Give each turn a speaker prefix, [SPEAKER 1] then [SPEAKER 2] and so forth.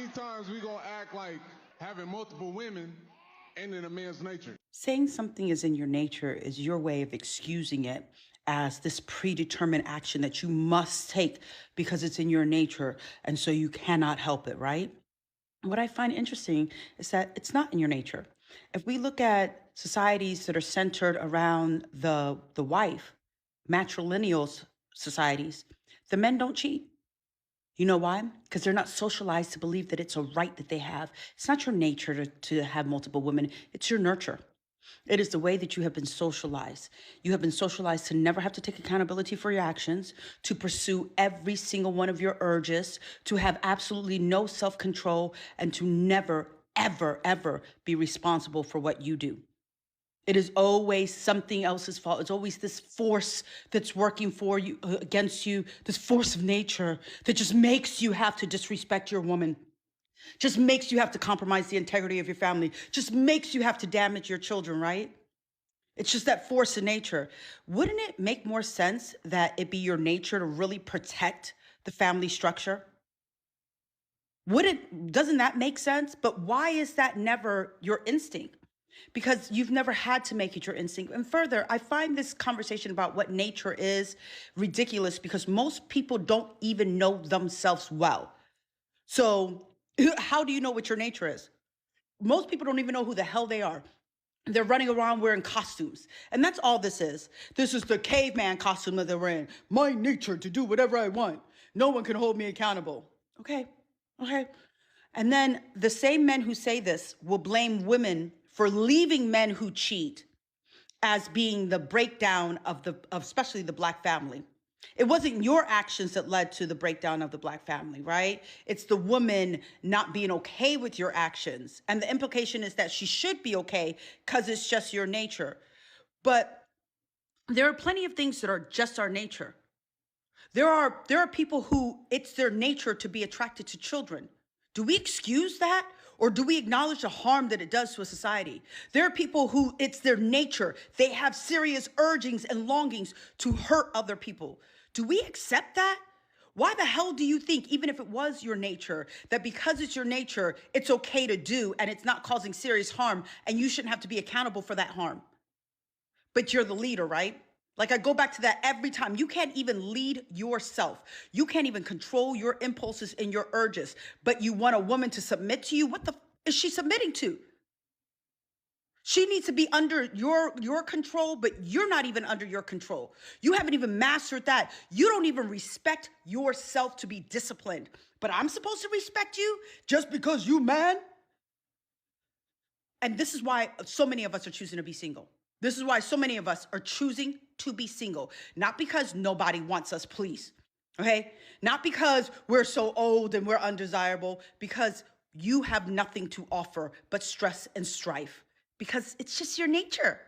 [SPEAKER 1] many times we gonna act like having multiple women ain't in a man's nature?
[SPEAKER 2] Saying something is in your nature is your way of excusing it as this predetermined action that you must take because it's in your nature. And so you cannot help it, right? What I find interesting is that it's not in your nature. If we look at societies that are centered around the wife, matrilineal societies, the men don't cheat. You know why? Because they're not socialized to believe that it's a right that they have. It's not your nature to have multiple women, it's your nurture. It is the way that you have been socialized. You have been socialized to never have to take accountability for your actions, to pursue every single one of your urges, to have absolutely no self control, and to never, ever, ever be responsible for what you do. It is always something else's fault. It's always this force that's working for you, against you, this force of nature that just makes you have to disrespect your woman, just makes you have to compromise the integrity of your family, just makes you have to damage your children, right? It's just that force of nature. Wouldn't it make more sense that it be your nature to really protect the family structure? Doesn't that make sense? But why is that never your instinct? Because you've never had to make it your instinct. And further, I find this conversation about what nature is ridiculous because most people don't even know themselves well. So, how do you know what your nature is? Most people don't even know who the hell they are. They're running around wearing costumes. And that's all this is. This is the caveman costume that they're wearing. My nature to do whatever I want. No one can hold me accountable. Okay. Okay. And then the same men who say this will blame women for leaving men who cheat as being the breakdown of especially the Black family. It wasn't your actions that led to the breakdown of the Black family, right? It's the woman not being okay with your actions. And the implication is that she should be okay because it's just your nature. But there are plenty of things that are just our nature. There are people who it's their nature to be attracted to children. Do we excuse that? Or do we acknowledge the harm that it does to a society? There are people who it's their nature. They have serious urgings and longings to hurt other people. Do we accept that? Why the hell do you think, even if it was your nature, that because it's your nature, it's okay to do and it's not causing serious harm and you shouldn't have to be accountable for that harm? But you're the leader, right? Like I go back to that every time. You can't even lead yourself. You can't even control your impulses and your urges, but you want a woman to submit to you. What the is she submitting to? She needs to be under your control, but you're not even under your control. You haven't even mastered that. You don't even respect yourself to be disciplined. But I'm supposed to respect you just because you man? And this is why so many of us are choosing to be single. This is why so many of us are choosing to be single. Not because nobody wants us, please. Okay? Not because we're so old and we're undesirable, because you have nothing to offer but stress and strife. Because it's just your nature.